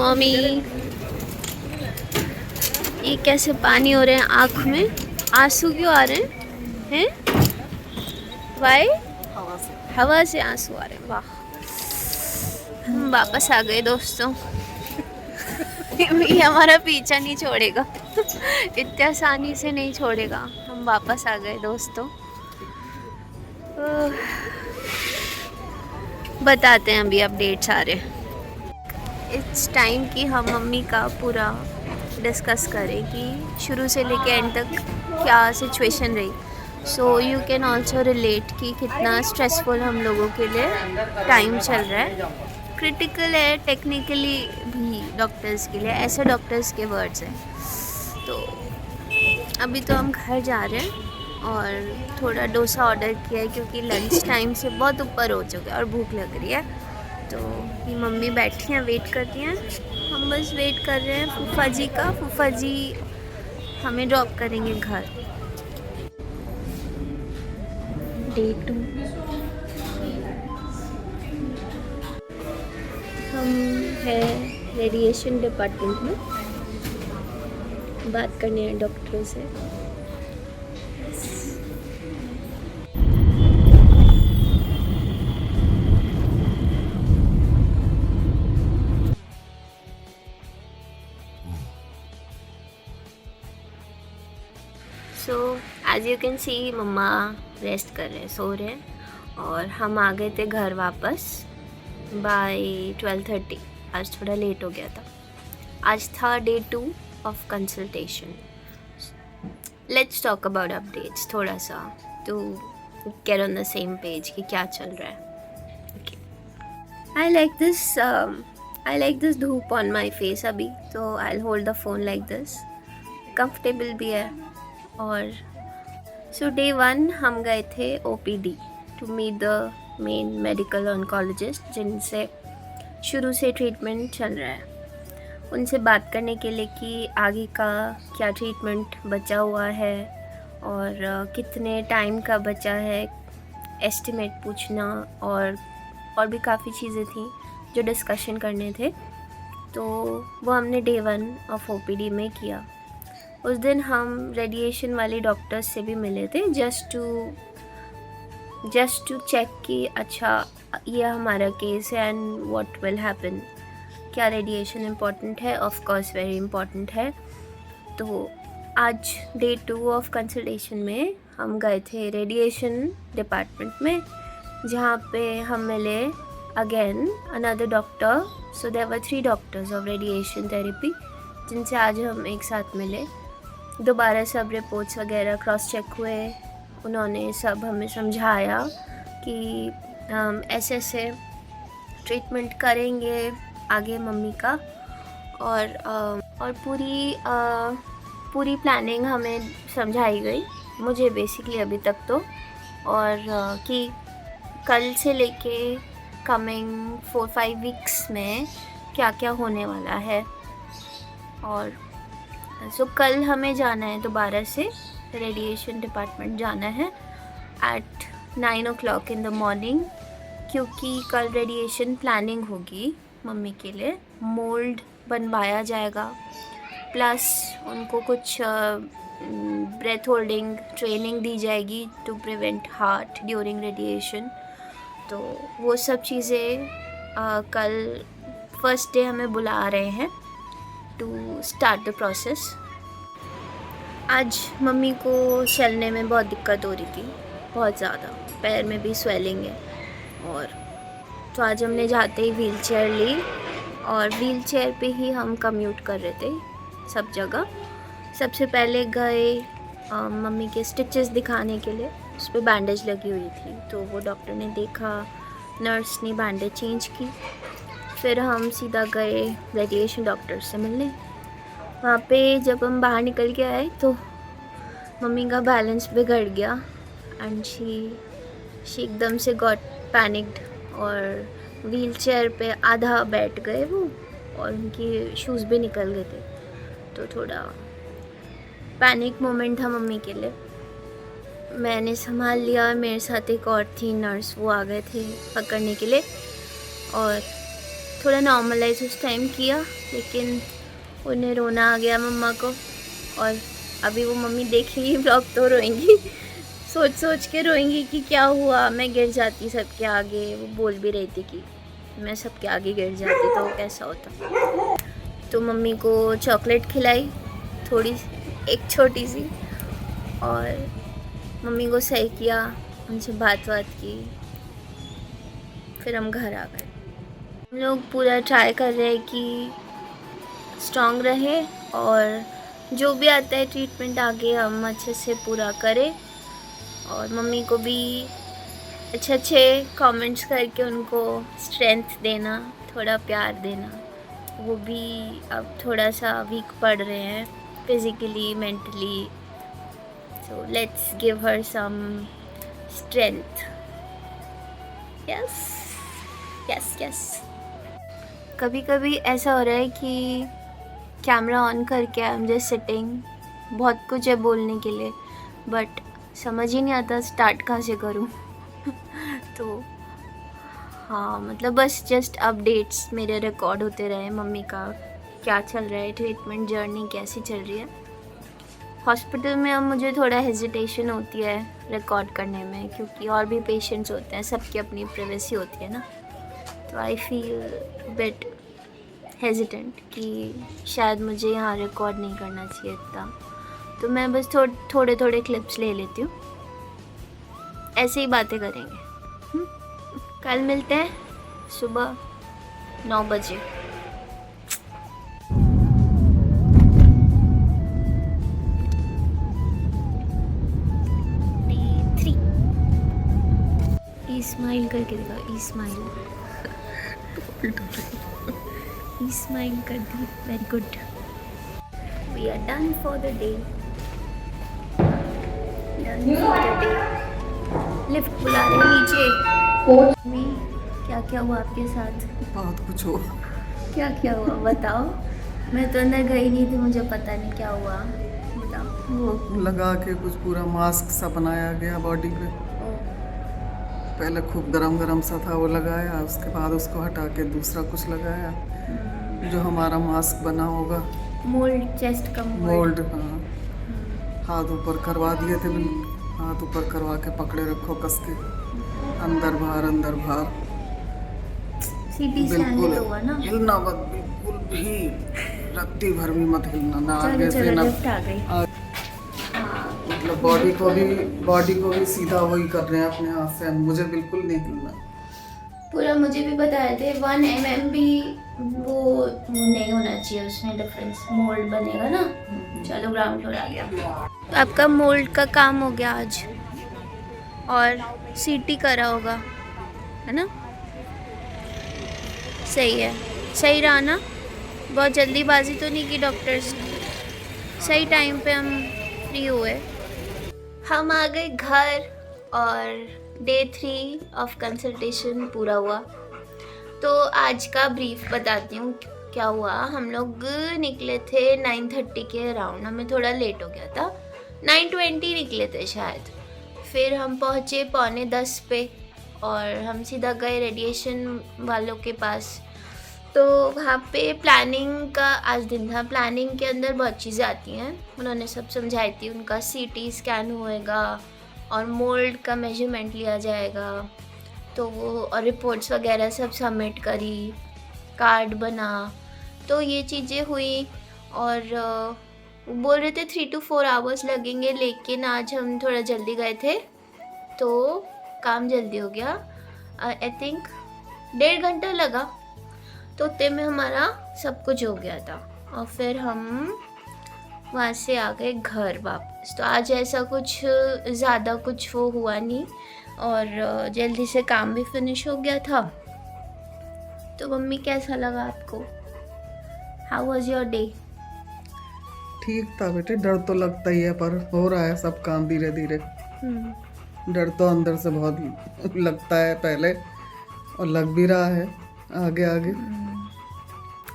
Mummy ये कैसे पानी हो रहे हैं आँख में, आंसू क्यों आ रहे हैं? वाई? हवा से आंसू आ रहे हैं। वाह, हम वापस आ गए दोस्तों। ये हमारा पीछा नहीं छोड़ेगा, इतनी आसानी से नहीं छोड़ेगा। हम वापस आ गए दोस्तों। बताते हैं अभी अपडेट्स आ रहे हैं। इट्स टाइम कि हम मम्मी का पूरा डिस्कस करें कि शुरू से लेके एंड तक क्या सिचुएशन रही। So you can also relate कि कितना स्ट्रेसफुल हम लोगों के लिए टाइम चल रहा है। क्रिटिकल है टेक्निकली भी डॉक्टर्स के लिए, ऐसे डॉक्टर्स के वर्ड्स हैं। तो अभी तो हम घर जा रहे हैं और थोड़ा डोसा ऑर्डर किया है क्योंकि लंच टाइम से बहुत ऊपर हो चुका है और भूख लग रही है। तो ये मम्मी बैठी हैं, वेट कर रही हैं। हम बस वेट कर रहे हैं फूफा जी का। फूफा जी हमें ड्रॉप करेंगे घर। डे 2 हम हैं रेडिएशन डिपार्टमेंट में, बात करने हैं डॉक्टरों से। So as you can see मम्मा रेस्ट कर रहे हैं, सो रहे हैं। और हम आ गए थे घर वापस बाय 12:30। आज थोड़ा लेट हो गया था। आज था day 2 of consultation. Let's talk about updates थोड़ा सा to get on the same page कि क्या चल रहा है। ओके, आई लाइक दिस धूप ऑन माई फेस अभी, तो I hold the phone like this. Comfortable भी है। और सो डे 1 हम गए थे OPD to meet the main medical oncologist जिनसे शुरू से ट्रीटमेंट चल रहा है। उनसे बात करने के लिए कि आगे का क्या ट्रीटमेंट बचा हुआ है और कितने टाइम का बचा है, एस्टिमेट पूछना और भी काफ़ी चीज़ें थी जो डिस्कशन करने थे। तो वो हमने डे 1 ऑफ OPD में किया। उस दिन हम रेडिएशन वाले डॉक्टर्स से भी मिले थे जस्ट टू चेक कि अच्छा ये हमारा केस है एंड व्हाट विल हैपन। क्या रेडिएशन इम्पॉर्टेंट है? ऑफ कोर्स वेरी इम्पॉर्टेंट है। तो आज डे 2 ऑफ कंसल्टेशन में हम गए थे रेडिएशन डिपार्टमेंट में, जहाँ पे हम मिले again another doctor. So there were 3 doctors of radiation therapy जिनसे आज हम एक साथ मिले। दोबारा सब रिपोर्ट्स वगैरह क्रॉस चेक हुए। उन्होंने सब हमें समझाया कि ऐसे ऐसे ट्रीटमेंट करेंगे आगे मम्मी का। और पूरी प्लानिंग हमें समझाई गई, मुझे बेसिकली अभी तक तो। और कि कल से लेके कमिंग 4-5 वीक्स में क्या क्या होने वाला है। और सो कल हमें जाना है दोबारा से रेडिएशन डिपार्टमेंट जाना है eight 9 o'clock in the morning, क्योंकि कल रेडिएशन प्लानिंग होगी मम्मी के लिए। मोल्ड बनवाया जाएगा, प्लस उनको कुछ ब्रेथ होल्डिंग ट्रेनिंग दी जाएगी to prevent heart during radiation. तो वो सब चीज़ें कल फर्स्ट डे हमें बुला रहे हैं टू स्टार्ट द प्रोसेस। आज मम्मी को चलने में बहुत दिक्कत हो रही थी, बहुत ज़्यादा, पैर में भी स्वेलिंग है। और तो आज हमने जाते ही व्हील चेयर ली और व्हील चेयर पे ही हम कम्यूट कर रहे थे सब जगह। सबसे पहले गए मम्मी के स्टिचेस दिखाने के लिए, उस पर बैंडेज लगी हुई थी। तो वो डॉक्टर ने देखा, नर्स ने बैंडेज चेंज की। फिर हम सीधा गए रेडिएशन डॉक्टर से मिलने। वहाँ पे जब हम बाहर निकल के आए तो मम्मी का बैलेंस बिगड़ गया एंड शी एकदम से गॉट पैनिक्ड और व्हील चेयर पे आधा बैठ गए वो, और उनकी शूज़ भी निकल गए थे। तो थोड़ा पैनिक मोमेंट था मम्मी के लिए। मैंने संभाल लिया, मेरे साथ एक और थी नर्स, वो आ गए थे पकड़ने के लिए। और थोड़ा नॉर्मलाइज उस टाइम किया, लेकिन उन्हें रोना आ गया मम्मा को, और अभी वो मम्मी देखेंगी ब्लॉग तो रोएंगी, सोच सोच के रोएंगी कि क्या हुआ, मैं गिर जाती सबके आगे। वो बोल भी रही थी कि मैं सबके आगे गिर जाती तो कैसा होता। तो मम्मी को चॉकलेट खिलाई थोड़ी, एक छोटी सी, और मम्मी को सही किया, उनसे बात की, फिर हम घर आ गए। हम लोग पूरा ट्राई कर रहे हैं कि स्ट्रॉन्ग रहे, और जो भी आता है ट्रीटमेंट आगे हम अच्छे से पूरा करें, और मम्मी को भी अच्छे अच्छे कमेंट्स करके उनको स्ट्रेंथ देना, थोड़ा प्यार देना। वो भी अब थोड़ा सा वीक पड़ रहे हैं physically, mentally, so let's give her some strength. Yes yes yes. कभी कभी ऐसा हो रहा है कि कैमरा ऑन करके आई एम जस्ट सिटिंग, बहुत कुछ है बोलने के लिए, बट समझ ही नहीं आता स्टार्ट कहाँ से करूँ। तो हाँ, मतलब बस जस्ट अपडेट्स मेरे रिकॉर्ड होते रहे, मम्मी का क्या चल रहा है, ट्रीटमेंट जर्नी कैसी चल रही है। हॉस्पिटल में अब मुझे थोड़ा हेजिटेशन होती है रिकॉर्ड करने में, क्योंकि और भी पेशेंट्स होते हैं, सबकी अपनी प्राइवेसी होती है ना। तो आई फील बिट हेजिटेंट कि शायद मुझे यहाँ रिकॉर्ड नहीं करना चाहिए इतना, तो मैं बस थोड़े थोड़े क्लिप्स ले लेती हूँ, ऐसे ही बातें करेंगे। कल मिलते हैं सुबह 9 बजे। स्माइल करके दिखाओ, स्माइल स्माइल कर दी, very good. We are done for the day, done for the day. Lift बुला रहे हैं नीचे। में क्या क्या हुआ आपके साथ? बहुत कुछ हुआ। क्या क्या हुआ बताओ, मैं तो अंदर गई नहीं थी, मुझे पता नहीं क्या हुआ, बताओ। वो लगा के कुछ पूरा मास्क सा बनाया गया बॉडी पे। पहले खूब गरम गरम सा था, वो लगाया, उसके बाद उसको हटा के दूसरा कुछ लगाया, जो हमारा मास्क बना होगा। मोल्ड, चेस्ट का मोल्ड। हाँ, हाथ ऊपर करवा दिए थे, हाथ ऊपर करवा के पकड़े रखो कस के, अंदर बाहर। सीटी स्कैन भी तो हुआ ना? हिलना मत, बिल्कुल भी रत्ती भर भी मत हिलना ना, आगे से चलो ना। लिफ्ट आ गई। मतलब बॉडी को भी सीधा वही कर रहे हैं अपने हाथ से, मुझे बिल्कुल नहीं हिलना। पूरा मुझे भी बताए थे 1 mm भी वो नहीं होना चाहिए, उसमें डिफरेंस, मोल्ड बनेगा ना। चलो ग्राउंड फ्लोर आ गया। तो आपका मोल्ड का काम हो गया आज, और सीटी करा होगा, है ना? सही है, सही रहा ना? बहुत जल्दीबाजी तो नहीं की डॉक्टर्स ने, सही टाइम पे हम फ्री हुए। हम आ गए घर, और डे 3 ऑफ कंसल्टेशन पूरा हुआ। तो आज का ब्रीफ बताती हूँ क्या हुआ। हम लोग निकले थे 9:30 के अराउंड, हमें थोड़ा लेट हो गया था, 9:20 निकले थे शायद। फिर हम पहुँचे 9:45 पे, और हम सीधा गए रेडिएशन वालों के पास। तो वहाँ पे प्लानिंग का आज दिन था। प्लानिंग के अंदर बहुत चीज़ें आती हैं, उन्होंने सब समझाई थी। उनका सीटी स्कैन होएगा, और मोल्ड का मेजरमेंट लिया जाएगा, तो वो और रिपोर्ट्स वगैरह सब सबमिट करी, कार्ड बना, तो ये चीज़ें हुई। और वो बोल रहे थे 3 to 4 आवर्स लगेंगे, लेकिन आज हम थोड़ा जल्दी गए थे तो काम जल्दी हो गया। आई थिंक 1.5 घंटा लगा, तो उतने में हमारा सब कुछ हो गया था। और फिर हम वहाँ से आ गए घर वापस। तो आज ऐसा कुछ ज़्यादा कुछ वो हुआ नहीं, और जल्दी से काम भी फिनिश हो गया था। तो मम्मी कैसा लगा आपको? How was your day? ठीक था बेटे, डर तो लगता ही है, पर हो रहा है सब काम धीरे धीरे। डर तो अंदर से बहुत लगता है पहले, और लग भी रहा है आगे आगे।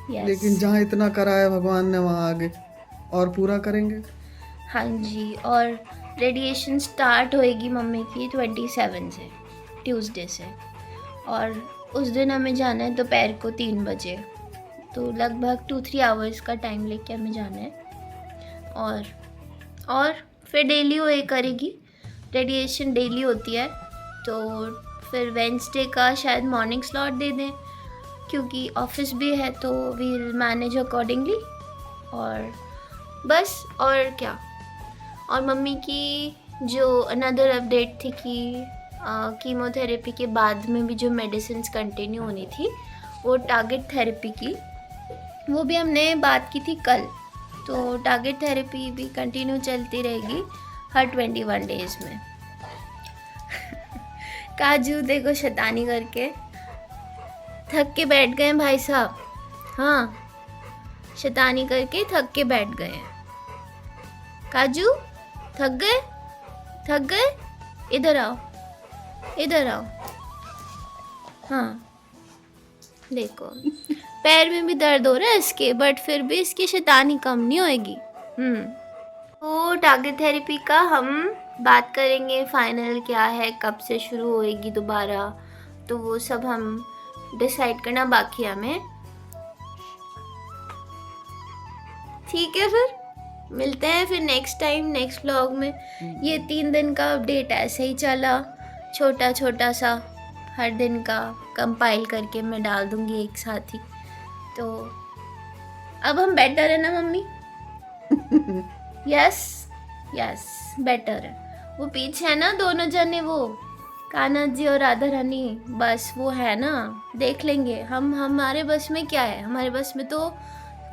yes. लेकिन जहाँ इतना करा है भगवान ने, वहाँ आगे और पूरा करेंगे। हाँ जी, और रेडिएशन स्टार्ट होएगी मम्मी की 27 से, ट्यूसडे से, और उस दिन हमें जाना है दोपहर को 3 बजे, तो लगभग 2-3 आवर्स का टाइम लेके हमें जाना है। और फिर डेली होए करेगी, रेडिएशन डेली होती है, तो फिर वेंसडे का शायद मॉर्निंग स्लॉट दे दें, क्योंकि ऑफिस भी है, तो वील मैनेज अकॉर्डिंगली। और बस, और क्या। और मम्मी की जो अनदर अपडेट थी कि कीमोथेरेपी के बाद में भी जो मेडिसिन्स कंटिन्यू होनी थी, वो टारगेट थेरेपी की, वो भी हमने बात की थी कल। तो टारगेट थेरेपी भी कंटिन्यू चलती रहेगी हर 21 डेज़ में। काजू देखो शैतानी करके थक के बैठ गए हैं भाई साहब। हाँ, शैतानी करके थक के बैठ गए हैं। काजू थक गए, इधर आओ, इधर आओ। हाँ देखो, पैर में भी दर्द हो रहा है इसके, बट फिर भी इसकी शैतानी कम नहीं होएगी। तो टारगेट थेरेपी का हम बात करेंगे, फाइनल क्या है, कब से शुरू होएगी दोबारा, तो वो सब हम डिसाइड करना बाकी है हमें। ठीक है, फिर मिलते हैं फिर नेक्स्ट टाइम, नेक्स्ट व्लॉग में। ये 3 दिन का अपडेट ऐसे ही चला, छोटा छोटा सा, हर दिन का कंपाइल करके मैं डाल दूंगी एक साथ ही। तो अब हम बेटर है ना मम्मी? यस बेटर है। वो पीछे है ना दोनों जने, वो कान्हा जी और राधा रानी, बस वो है ना, देख लेंगे हम। हमारे बस में क्या है, हमारे बस में तो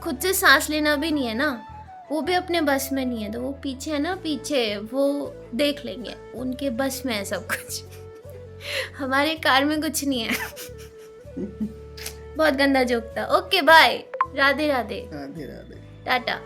खुद से सांस लेना भी नहीं है ना, वो भी अपने बस में नहीं है, तो वो पीछे है ना, पीछे वो देख लेंगे, उनके बस में है सब कुछ। हमारे कार में कुछ नहीं है। बहुत गंदा जोक था। Okay bye, Radhe Radhe, Radhe Radhe, Tata.